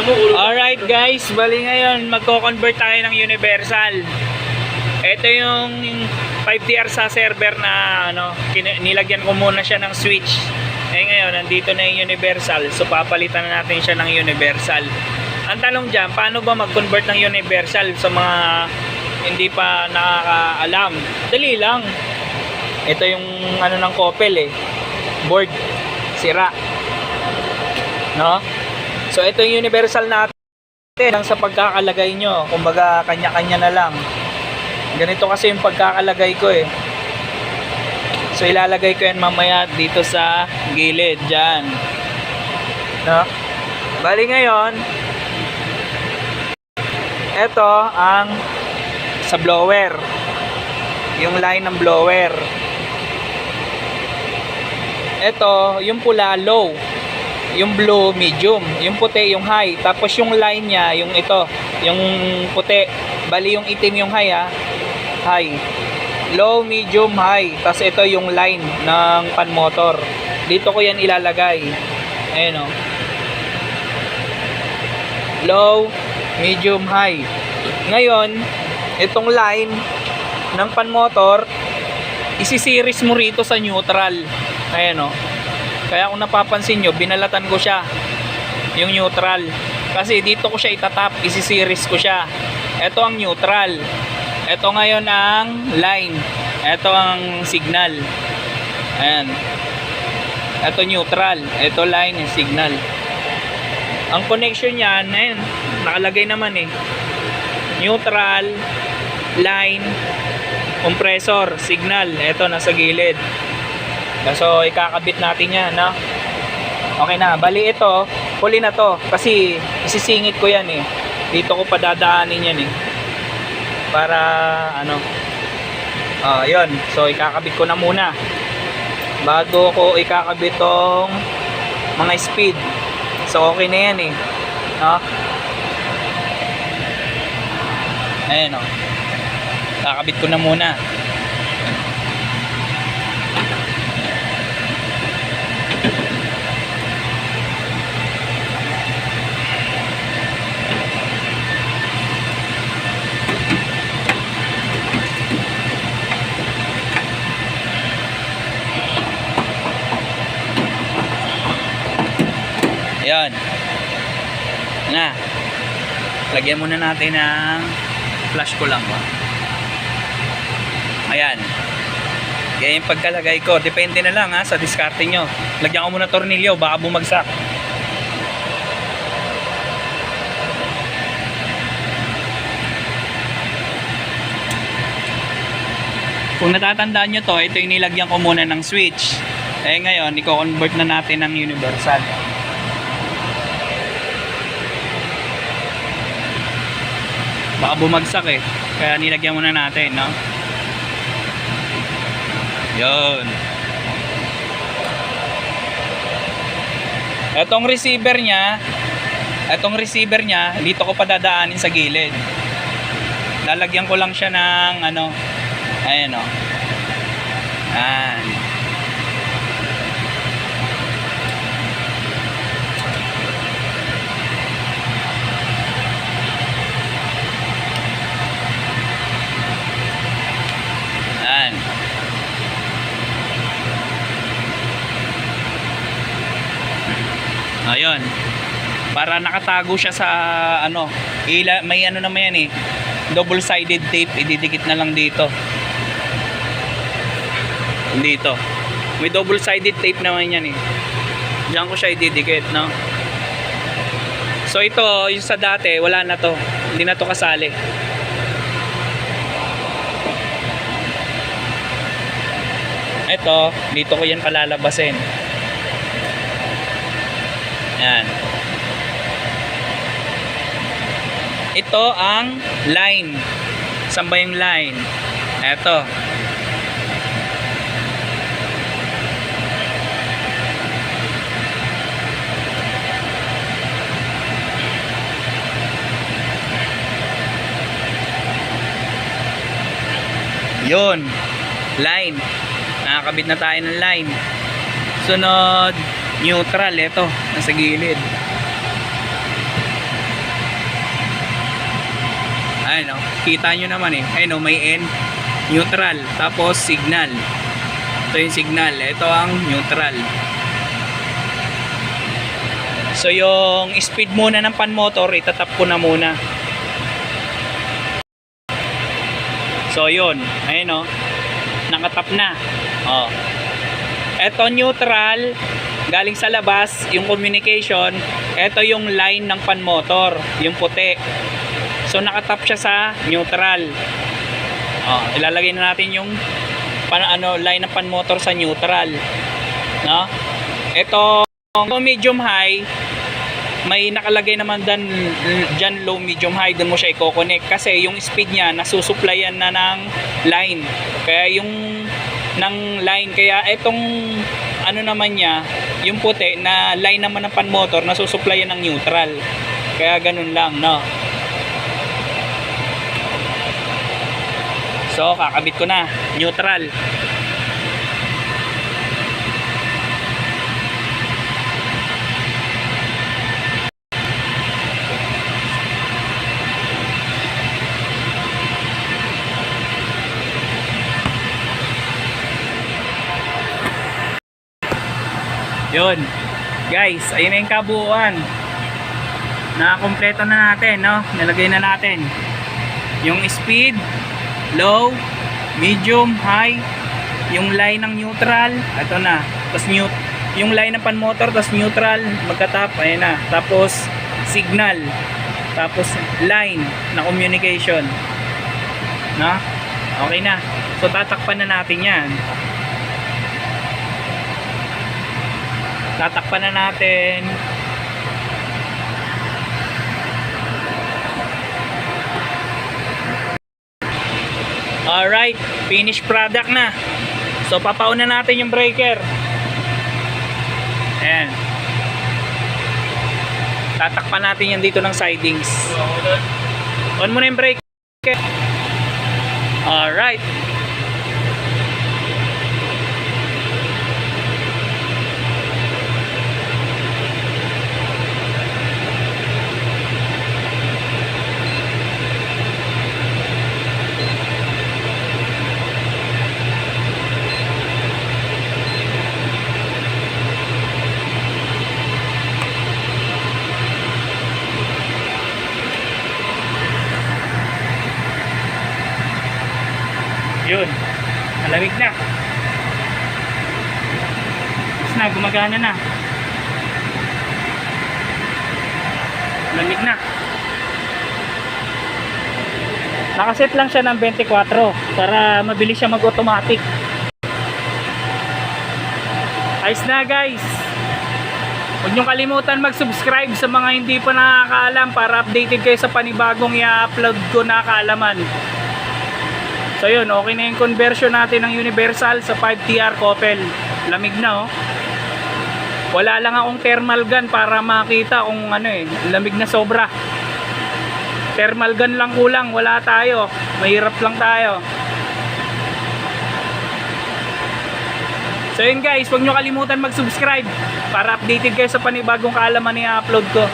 Alright guys, bali ngayon magko-convert tayo ng universal. Ito yung 5TR sa server na nilagyan ko muna siya ng switch. Ngayon nandito na yung universal, so papalitan na natin siya ng universal. Ang tanong dyan, paano ba mag-convert ng universal sa mga hindi pa nakakaalam? Dali lang. Ito yung ng Coppel board sira, no? So ito yung universal natin lang sa pagkakalagay nyo. Kumbaga kanya-kanya na lang. Ganito kasi yung pagkakalagay ko So ilalagay ko yan mamaya dito sa gilid dyan, no? Bali ngayon, ito ang sa blower, yung line ng blower. Ito yung pula low, yung blue medium, yung puti yung high, tapos yung line niya yung ito, yung puti. Bali yung itim yung high, high, low, medium, high. Tapos ito yung line ng pan motor. Dito ko yan ilalagay. Ayan low, medium, high. Ngayon itong line ng pan motor isisiris mo rito sa neutral. Ayan Kaya kung napapansin nyo, binalatan ko siya yung neutral, kasi dito ko siya itatap, isisiris ko siya. Ito ang neutral, ito ngayon ang line, ito ang signal. Ayan, ito neutral, ito line and signal. Ang connection niyan, ayan, nakalagay naman neutral, line, compressor, signal. Ito nasa gilid. So ikakabit natin yan, no? Okay na, bali ito huli na to, kasi isisingit ko yan dito ko padadaanin yan para yun. So ikakabit ko na muna bago ko ikakabit tong mga speed. So okay na yan no? Ayan kakabit ko na muna. Ayan na, lagyan muna natin ng flash ko lang ayan. Kaya yung pagkalagay ko, depende na lang sa diskarte nyo. Lagyan ko muna tornilyo, baka bumagsak. Kung natatandaan nyo to, ito yung nilagyan ko muna ng switch. Ngayon, i-convert na natin ng universal. Baka bumagsak kaya nilagyan muna natin, no? Yun. Etong receiver niya, dito ko padadaanin sa gilid. Lalagyan ko lang siya ng ayan Ayan. Ayun, para nakatago siya sa may naman yan double sided tape, ididikit na lang dito. May double sided tape naman yan diyan ko siya ididikit, no? So ito, yung sa dati wala na to, hindi na to kasali. Ito, dito ko yan palalabasin. Yan. Ito ang line. Saan ba yung line? Ito. Yun. Line. Nakakabit na tayo ng line. Sunod, neutral. Ito, nasa gilid. Ayun, oh. Kita nyo naman eh. Ayun, oh, may N. Neutral. Tapos signal. Ito yung signal. Ito ang neutral. So yung speed muna ng pan motor, itatap ko na muna. So yun. Ayun, oh. Nakatap na. Oh. Ito neutral. Galing sa labas, yung communication. Ito yung line ng pan motor, yung puti. So nakatap siya sa neutral. Ilalagay na natin yung line ng pan motor sa neutral. No? Ito medium high, may nakalagay naman dyan low medium high, doon mo siya i-connect kasi yung speed niya nasusuplayan na ng line. Kaya yung ng line, kaya itong ano naman niya, yung puti na line naman ng pan motor nasusuplayan ng neutral. Kaya ganun lang, no? So kakabit ko na neutral. Yun guys, ayun na yung kabuuan. Nakakompleto na natin, no? Nilagay na natin yung speed, low, medium, high, yung line ng neutral, ito na. Tapos yung line ng pan motor, tapos neutral, magkatap, ayun na. Tapos signal, tapos line na communication, no? Okay na. So tatakpan na natin yan. Tatakpan na natin. Alright, finished product na. So papauna natin yung breaker. Ayan. Tatakpan natin yan dito ng sidings. On mo na yung breaker. Alright. Yun, malamig na. Tapos na, gumagana na. Malamig na. Nakaset lang siya ng 24 para mabilis siya mag-automatic. Ayos na guys. Huwag niyong kalimutan mag-subscribe sa mga hindi pa nakakaalam para updated kayo sa panibagong i-upload ko na kaalaman. So yun, okay na yung conversion natin ng universal sa 5TR Coppel. Lamig na, oh. Wala lang akong thermal gun para makita kung ano eh, lamig na sobra. Thermal gun lang kulang, wala tayo. Mahirap lang tayo. So yun guys, huwag nyo kalimutan mag-subscribe para updated kayo sa panibagong kaalaman na i-upload ko.